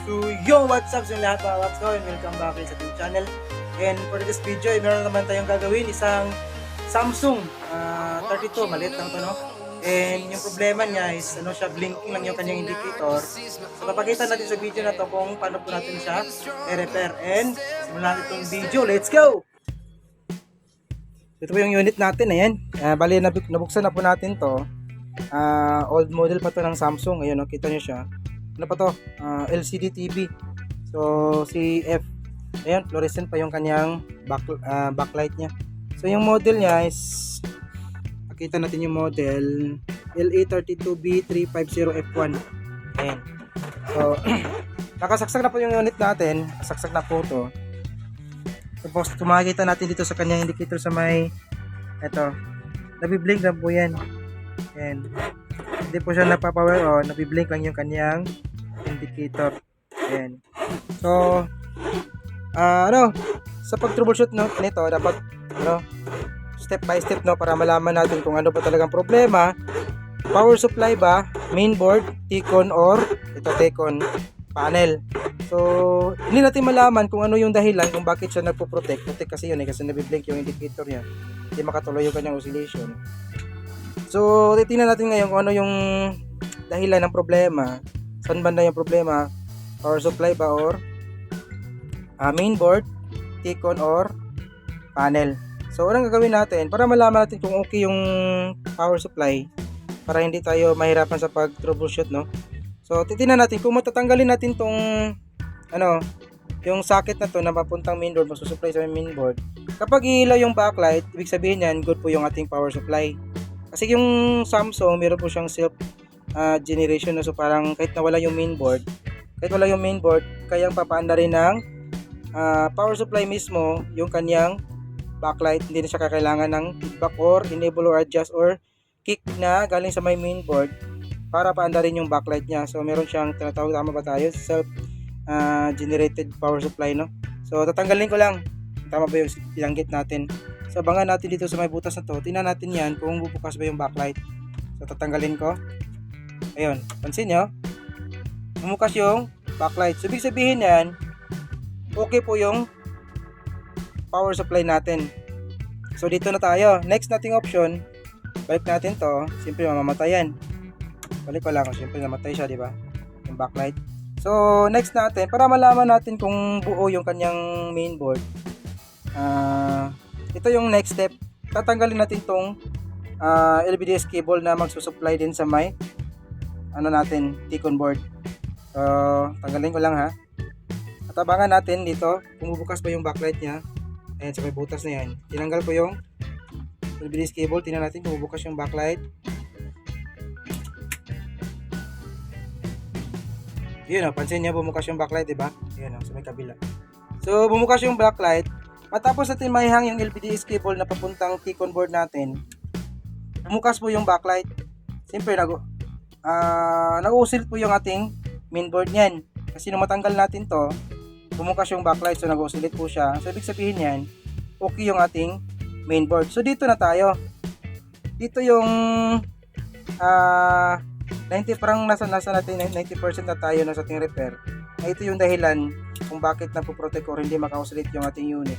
So yo, what's up sa lahat mga waps ko, and welcome back sa ating channel. And for this video, meron naman tayong gagawin, isang Samsung 32, maliit lang to, no? And yung problema niya is blinking lang yung kanyang indicator. So papakita natin sa video na to kung paano po natin siya i-repair. And simulan natin itong video, let's go! Ito po yung unit natin, ayan. Bali nabuksan na po natin to. Old model pa to ng Samsung, ayun, no? Kita nyo siya. Ano pa to? LCD TV. So CF. Ayan, fluorescent pa yung kanyang backlight niya. So yung model niya is, pakita natin yung model, LA32B350F1. Ayan. So nakasaksak na po yung unit natin. Saksak na po to. Tapos makikita natin dito sa kanyang indicator sa may, eto, nabiblink na po yan. Ayan. Hindi po siya napapower on, nabiblink lang yung kanyang indicator. Ayan. So sa pag-troubleshoot nito, dapat step by step, para malaman natin kung ano ba talagang problema. Power supply ba, mainboard, T-con, or ito T-con panel. So hindi natin malaman kung ano yung dahilan kung bakit siya nagpo-protect. Protect kasi yun kasi nabiblink yung indicator niya. Hindi makatuloy yung kanyang oscillation. So titingnan natin ngayon kung ano yung dahilan ng problema. Saan banda yung problema? Power supply ba, or mainboard, T-con, or panel. So anong gagawin natin para malaman natin kung okay yung power supply, para hindi tayo mahirapan sa pag-troubleshoot, no? So titingnan natin kung matatanggalin natin tong yung socket na to na papuntang mainboard, masusupply sa mainboard. Kapag ilaw yung backlight, ibig sabihin yan, good po yung ating power supply. Kasi yung Samsung, meron po siyang self generation, so parang kahit nawala yung mainboard, kayang papaanda rin ng power supply mismo yung kanyang backlight. Hindi na siya kakailangan ng feedback or enable or adjust or kick na galing sa may mainboard para paanda rin yung backlight niya. So meron siyang tinatawag, tama ba tayo, self generated power supply, no? So tatanggalin ko lang, tama ba yung binanggit natin. So abangan natin dito sa may butas na to, tingnan natin yan kung bubukas ba yung backlight. So tatanggalin ko. Ayun, pansin nyo, bumukas yung backlight. So ibig sabihin yan, okay po yung power supply natin. So dito na tayo. Next nating option, balik natin to. Siyempre mamamatay yan. Balik ko lang. Siyempre namatay siya, di ba? Yung backlight. So next natin, para malaman natin kung buo yung kanyang mainboard, ito yung next step. Tatanggalin natin tong LVDS cable na magsusupply din sa may T-con board. So tanggalin ko lang, ha. At abangan natin dito kung bubukas ba yung backlight niya. Ayan, sa may butas na yan. Tinanggal ko yung LVDS cable. Tingnan natin kung bubukas yung backlight. Yun, pansin niya, bumukas yung backlight, diba? Yun, sa may kabila. So bumukas yung backlight. Matapos natin maihang yung LVDS cable na papuntang T-con board natin, bumukas po yung backlight. Siyempre nag-uusil po yung ating mainboard niyan. Kasi nung matanggal natin to, bumukas yung backlight, so nag-oscillate po siya. So ibig sabihin yan, okay yung ating mainboard. So dito na tayo. Dito yung 90, parang nasa natin 90% na tayo na sa ating repair. Ito yung dahilan kung bakit napoprotect or hindi maka-oscillate yung ating unit.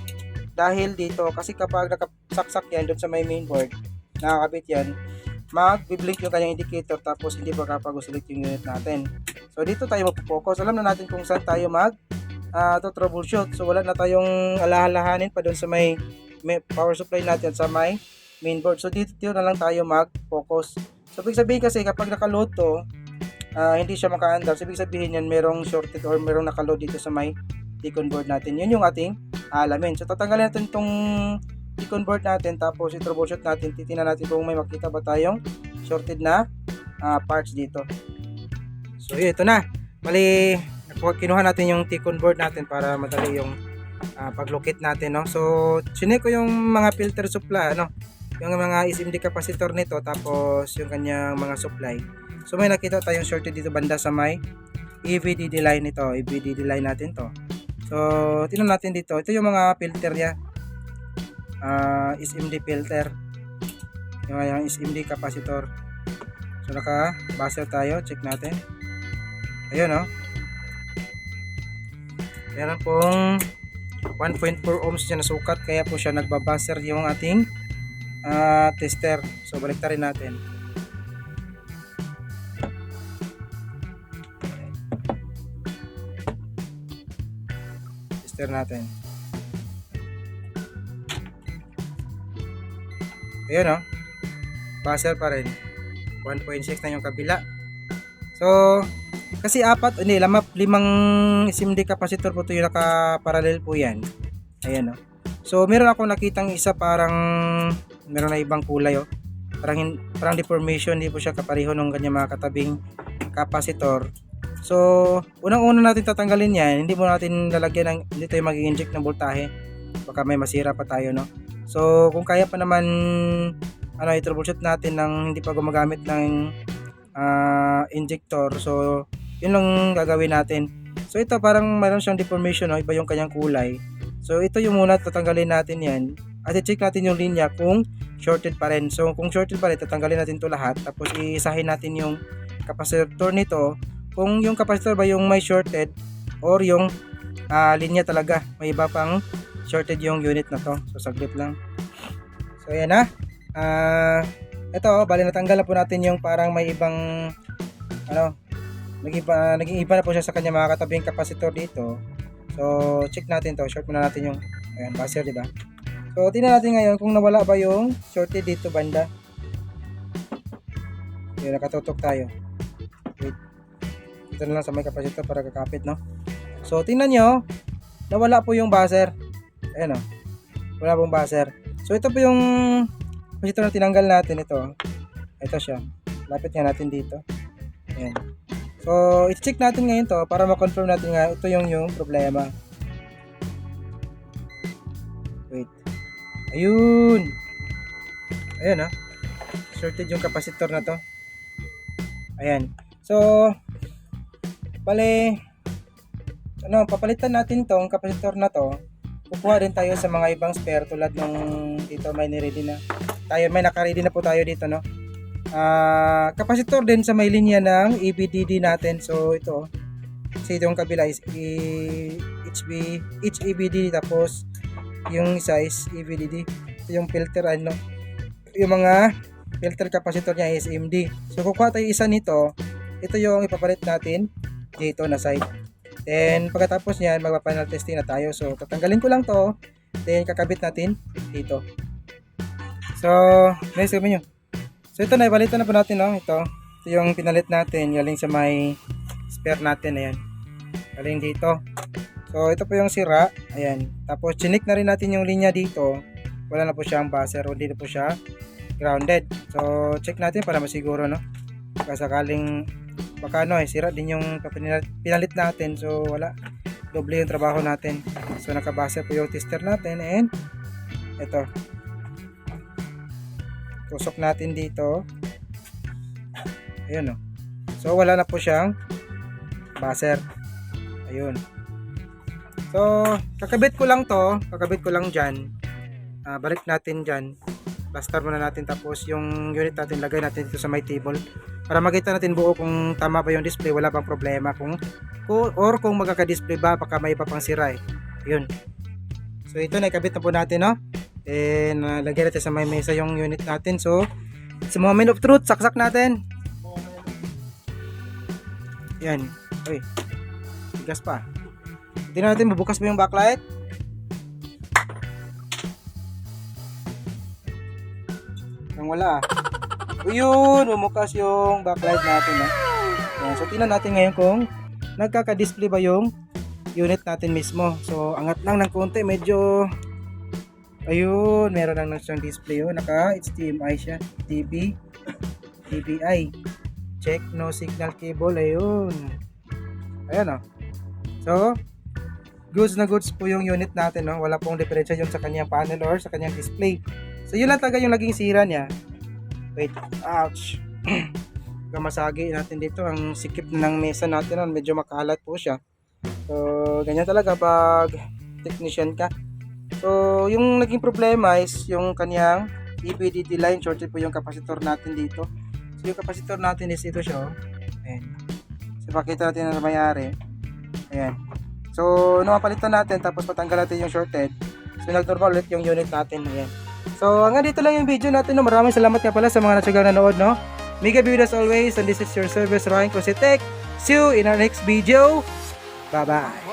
Dahil dito, kasi kapag nakasaksak yan doon sa may mainboard, nakakabit yan, mag-blink yung kanyang indicator, tapos hindi makapag-oscillate yung unit natin. So dito tayo mag-focus. Alam na natin kung saan tayo to troubleshoot. So wala na tayong alahalahanin pa doon sa may power supply natin sa may mainboard. So dito na lang tayo mag-focus. So ibig sabihin kasi kapag naka-load to, hindi siya maka-andar. So ibig sabihin yan, merong shorted or merong naka-load dito sa may T-con board natin. Yun yung ating alamin. So tatanggalin natin itong T-con board natin, tapos i-troubleshoot natin. Titingnan natin kung may makita ba tayong shorted na parts dito. So ito na. Mali, kinuha natin yung T-con board natin para madali yung pag-locate natin, no? So chinek ko yung mga filter supply, yung mga SMD capacitor nito, tapos yung kanyang mga supply. So may nakita tayong shorted dito banda sa may EVDD line nito. EVDD line natin to. So tingnan natin dito. Ito yung mga filter niya. SMD filter. Yung SMD capacitor. So naka-buzzer tayo, check natin. Ayun, oh. Meron pong 1.4 ohms siya na sukat, kaya po siya nagbabaser yung ating tester. So baliktarin natin. Tester natin. Ayan, buzzer pa rin. 1.6 na yung kabila. So kasi limang SMD capacitor po ito yung naka-parallel po yan. Ayan, so meron ako nakitang isa parang meron na ibang kulay, parang deformation, hindi po siya kapareho ng kanyang mga katabing capacitor. So unang-una natin tatanggalin yan. Hindi tayo mag-inject ng voltahe, baka may masira pa tayo, no? So kung kaya pa naman i-troubleshoot natin nang hindi pa gumagamit ng injector, so yun lang gagawin natin. So ito parang mayroon siyang deformation, iba yung kanyang kulay. So ito yung muna tatanggalin natin yan at i-check natin yung linya kung shorted pa rin. So kung shorted pa rin, tatanggalin natin to lahat, tapos isahin natin yung capacitor nito kung yung capacitor ba yung may shorted or yung linya talaga may iba pang shorted yung unit na to. So saglit lang. So ayan na. Ito, bali natanggal na po natin yung parang may ibang naging iba na po siya sa kanya mga katabing capacitor dito. So check natin to, short muna natin yung buzzer, di ba? So tingnan natin ngayon kung nawala ba yung shorted dito banda. Okay, nakatutok tayo. Wait. Ito na lang sa may capacitor para kakapit, no? So tingnan nyo, nawala po yung buzzer. Ayan, wala pong buzzer. So ito po yung capacitor na tinanggal natin. Ito siya. Lapit nga natin dito. Ayan. So i-check natin ngayon to para ma-confirm natin nga ito yung problema. Wait. Ayun. Ayan, shorted yung capacitor na to. Ayan. So bale papalitan natin tong capacitor na to. Kukuha din tayo sa mga ibang spare tulad nung dito may naka-ready na po tayo dito, no? Capacitor din sa may linya ng EBDD natin. So ito kasi itong kabila is HEBD, tapos yung isa is EBDD. Ito yung filter, yung mga filter capacitor niya is SMD. So kukuha tayo isa nito. Ito yung ipapalit natin dito na side. Then pagkatapos niyan magpa-final testing na tayo. So tatanggalin ko lang to, then kakabit natin dito. So next gawin nyo. So ito na, ibalitan na po natin, ito yung pinalit natin galing sa may spare natin. Ayan, galing dito. So ito po yung sira. Ayan, tapos chinik na rin natin yung linya dito. Wala na po siyang buzzer, hindi na po siya grounded. So check natin para masiguro, no? Kasakaling baka sira din yung pinalit natin. So wala, doble yung trabaho natin. So nakabase po yung tester natin, and ito tusok natin dito. Ayun, so wala na po siyang buzzer. Ayun. So kakabit ko lang dyan. Balik natin dyan, plaster muna natin, tapos yung unit natin lagay natin dito sa may table para makita natin buo kung tama ba yung display, wala bang problema, kung magkaka-display ba, baka may iba pang sira. Yun. So ito na, ikabit na po natin, and lagyan natin sa may mesa yung unit natin. So sa moment of truth, saksak natin. Yan. Uy, tigas pa. Tingnan natin, bubukas ba yung backlight? Nang wala. Uyun, bumukas yung backlight natin. Yan. So tingnan natin ngayon kung nagkaka-display ba yung unit natin mismo. So angat lang ng konti, medyo ayun, meron lang siyang display, naka HDMI siya, DVI. Check no signal cable. Ayun. Ayan, so goods na goods po yung unit natin, wala pong diferensya yung sa kanyang panel or sa kanyang display. So yun lang talaga yung naging sira niya. Wait, ouch. Kamasagi natin dito, ang sikip ng mesa natin, medyo makalat po siya. So ganyan talaga pag technician ka. So yung naging problema is yung kanyang EBDD line, shorted po yung capacitor natin dito. So yung capacitor natin is ito siya. Ayan. So pakita natin na mayari. Ayan. So, palitan natin tapos patanggal natin yung shorted. So, nag-normal ulit yung unit natin. Ayan. So, hanggang dito lang yung video natin. No? Maraming salamat nga pala sa mga natsagang nanood. No? Mega viewed as always. And this is your service, Ryan Cositec. See you in our next video. Bye-bye.